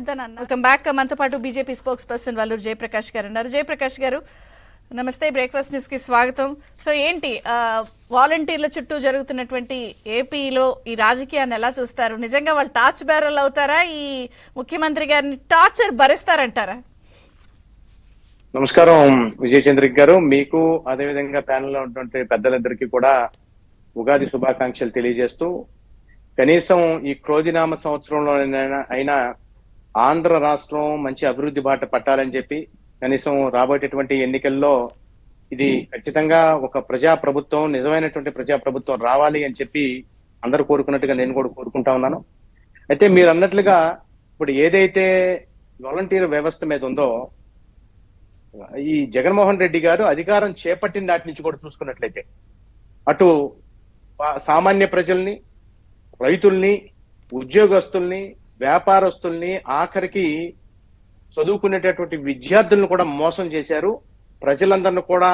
వద్దనన్నారు. Welcome back. మనతో పాటు BJP spokes person Valluru Jayaprakash గారు ఉన్నారు. జయప్రకాష్ గారు నమస్తే, బ్రేక్ఫాస్ట్ న్యూస్ కి స్వాగతం. సో ఏంటి వాలంటీర్ల చుట్టూ జరుగుతున్నటువంటి ఏపీలో ఈ రాజకీయాన్ని ఎలా చూస్తారు? నిజంగా వాళ్ళు టార్చ్ బేరర్లు అవుతారా? ఈ ముఖ్యమంత్రి గారిని టార్చర్ భరిస్తారంటారా? నమస్కారం విజయచంద్రిక్ గారు, మీకు అదేవిధంగా ప్యానెల్ లో ఉన్నటువంటి పెద్దలందరికీ కూడా ఉగాది శుభాకాంక్షలు తెలియజేస్తూ, కనీసం ఈ క్రోధినామ సంవత్సరంలో అయినా ఆంధ్ర రాష్ట్రం మంచి అభివృద్ధి బాట పట్టాలని చెప్పి, కనీసం రాబోయేటటువంటి ఎన్నికల్లో ఇది ఖచ్చితంగా ఒక ప్రజాప్రభుత్వం, నిజమైనటువంటి ప్రజాప్రభుత్వం రావాలి అని చెప్పి అందరూ కోరుకున్నట్టుగా నేను కూడా కోరుకుంటా ఉన్నాను. అయితే మీరు అన్నట్లుగా ఇప్పుడు ఏదైతే వాలంటీర్ వ్యవస్థ మీద ఉందో, ఈ జగన్మోహన్ రెడ్డి గారు అధికారం చేపట్టిన నాటి నుంచి కూడా చూసుకున్నట్లయితే అటు సామాన్య ప్రజల్ని, రైతుల్ని, ఉద్యోగస్తుల్ని, వ్యాపారస్తుల్ని, ఆఖరికి చదువుకునేటటువంటి విద్యార్థులను కూడా మోసం చేశారు. ప్రజలందరిని కూడా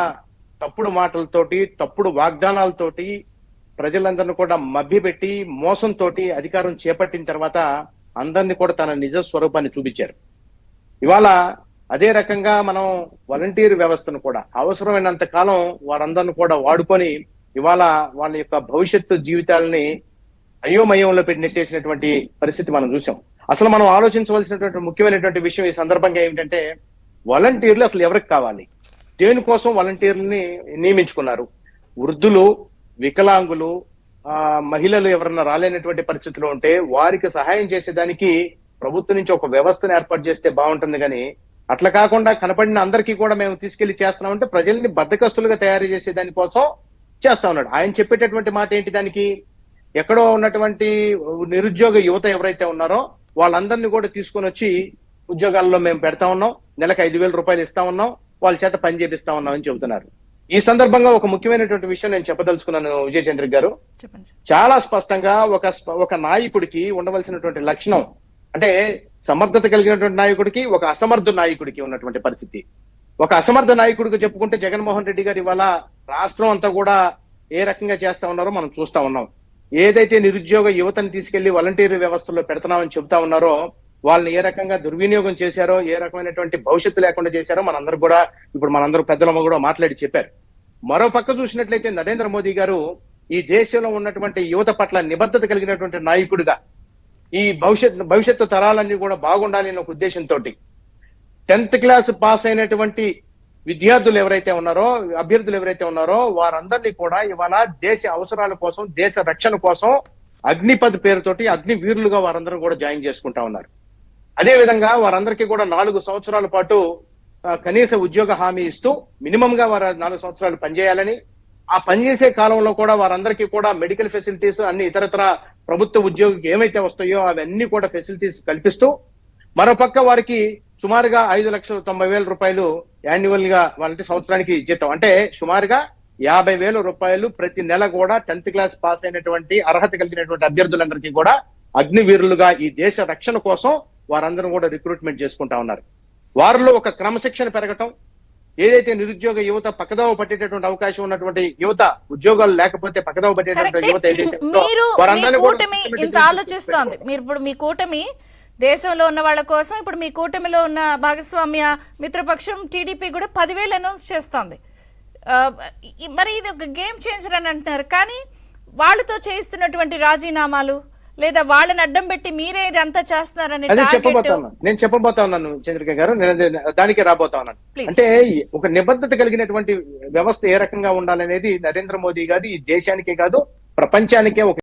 తప్పుడు మాటలతోటి, తప్పుడు వాగ్దానాలతోటి ప్రజలందరిని కూడా మభ్యపెట్టి మోసంతో అధికారం చేపట్టిన తర్వాత అందరినీ కూడా తన నిజ స్వరూపాన్ని చూపించారు. ఇవాళ అదే రకంగా మనం వాలంటీర్ వ్యవస్థను కూడా అవసరమైనంత కాలం వారందరిని కూడా వాడుకొని ఇవాళ వాళ్ళ యొక్క భవిష్యత్తు జీవితాలని అయోమయంలో పెట్టి నెట్టేసినటువంటి పరిస్థితి మనం చూసాం. అసలు మనం ఆలోచించవలసినటువంటి ముఖ్యమైనటువంటి విషయం ఈ సందర్భంగా ఏమిటంటే, వాలంటీర్లు అసలు ఎవరికి కావాలి, దేనికోసం వాలంటీర్లని నియమించుకున్నారు? వృద్ధులు, వికలాంగులు, మహిళలు ఎవరన్నా రాలేనటువంటి పరిస్థితిలో ఉంటే వారికి సహాయం చేసేదానికి ప్రభుత్వం నుంచి ఒక వ్యవస్థను ఏర్పాటు చేస్తే బాగుంటుంది. కానీ అట్లా కాకుండా కనపడిన అందరికీ కూడా మేము తీసుకెళ్లి చేస్తున్నామంటే ప్రజల్ని బద్దకస్తులుగా తయారు చేసే దానికోసం చేస్తా ఉన్నాడు. ఆయన చెప్పేటటువంటి మాట ఏంటి? దానికి ఎక్కడో ఉన్నటువంటి నిరుద్యోగ యువత ఎవరైతే ఉన్నారో వాళ్ళందరినీ కూడా తీసుకొని వచ్చి ఉద్యోగాల్లో మేము పెడతా ఉన్నాం, నెలకు 5,000 రూపాయలు ఇస్తా ఉన్నాం, వాళ్ళ చేత పని చేపిస్తా ఉన్నాం అని చెబుతున్నారు. ఈ సందర్భంగా ఒక ముఖ్యమైనటువంటి విషయం నేను చెప్పదలుచుకున్నాను విజయచంద్రిక్ గారు. చాలా స్పష్టంగా ఒక నాయకుడికి ఉండవలసినటువంటి లక్షణం అంటే, సమర్థత కలిగినటువంటి నాయకుడికి, ఒక అసమర్థ నాయకుడికి ఉన్నటువంటి పరిస్థితి. ఒక అసమర్థ నాయకుడికి చెప్పుకుంటే జగన్మోహన్ రెడ్డి గారు ఇవాళ రాష్ట్రం అంతా కూడా ఏ రకంగా చేస్తా ఉన్నారో మనం చూస్తా ఉన్నాం. ఏదైతే నిరుద్యోగ యువతని తీసుకెళ్లి వాలంటీర్ వ్యవస్థలో పెడతామని చెబుతా ఉన్నారో, వాళ్ళని ఏ రకంగా దుర్వినియోగం చేశారో, ఏ రకమైనటువంటి భవిష్యత్తు లేకుండా చేశారో మనందరూ కూడా ఇప్పుడు మనందరూ పెద్దలమ్మ కూడా మాట్లాడి చెప్పారు. మరో పక్క చూసినట్లయితే నరేంద్ర మోదీ గారు ఈ దేశంలో ఉన్నటువంటి యువత పట్ల నిబద్ధత కలిగినటువంటి నాయకుడిగా, ఈ భవిష్యత్తు తరాలన్నీ కూడా బాగుండాలి అనే ఒక ఉద్దేశంతో 10th క్లాస్ పాస్ అయినటువంటి విద్యార్థులు ఎవరైతే ఉన్నారో, అభ్యర్థులు ఎవరైతే ఉన్నారో వారందరినీ కూడా ఇవాళ దేశ అవసరాల కోసం, దేశ రక్షణ కోసం అగ్నిపథ్ పేరుతోటి అగ్ని వీరులుగా వారందరూ కూడా జాయిన్ చేసుకుంటా ఉన్నారు. అదే విధంగా వారందరికీ కూడా 4 సంవత్సరాల పాటు కనీస ఉద్యోగ హామీ ఇస్తూ మినిమం గా వారు 4 సంవత్సరాలు పనిచేయాలని, ఆ పనిచేసే కాలంలో కూడా వారందరికీ కూడా మెడికల్ ఫెసిలిటీస్, అన్ని ఇతరత్ర ప్రభుత్వ ఉద్యోగికి ఏమైతే వస్తాయో అవన్నీ కూడా ఫెసిలిటీస్ కల్పిస్తూ, మరోపక్క వారికి సుమారుగా 5,90,000 రూపాయలు యాన్యువల్ గా వాళ్ళంటే సంవత్సరానికి జీతం, అంటే సుమారుగా 50,000 రూపాయలు ప్రతి నెల కూడా 10th క్లాస్ పాస్ అయినటువంటి అర్హత కలిగినటువంటి అభ్యర్థులందరికీ కూడా అగ్నివీరులుగా ఈ దేశ రక్షణ కోసం వారందరూ కూడా రిక్రూట్మెంట్ చేసుకుంటా ఉన్నారు. వారిలో ఒక క్రమశిక్షణ పెరగటం, ఏదైతే నిరుద్యోగ యువత పక్కదోవ పట్టేటటువంటి అవకాశం ఉన్నటువంటి యువత, ఉద్యోగాలు లేకపోతే పక్కదోవ పట్టేటటువంటి యువత ఏదైతే ఇంత ఆలోచిస్తోంది. మీరు ఇప్పుడు మీ కూటమి దేశంలో ఉన్న వాళ్ళ కోసం, ఇప్పుడు మీ కూటమిలో ఉన్న భాగస్వామ్య మిత్రపక్షం టీడీపీ కూడా 10,000 అనౌన్స్ చేస్తోంది. మరి ఇది ఒక గేమ్ చేంజర్ అని అంటున్నారు. కానీ వాళ్ళతో చేయిస్తున్నటువంటి రాజీనామాలు లేదా వాళ్ళని అడ్డం పెట్టి మీరే ఇదంతా చేస్తున్నారని నేను చెప్పబోతా ఉన్నాను చంద్రిక గారు, నేను దానికి రాబోతా ఉన్నాను. అంటే ఒక నిబద్ధత కలిగినటువంటి వ్యవస్థ ఏ రకంగా ఉండాలనేది నరేంద్ర మోదీ గారు ఈ దేశానికే కాదు ప్రపంచానికే ఒక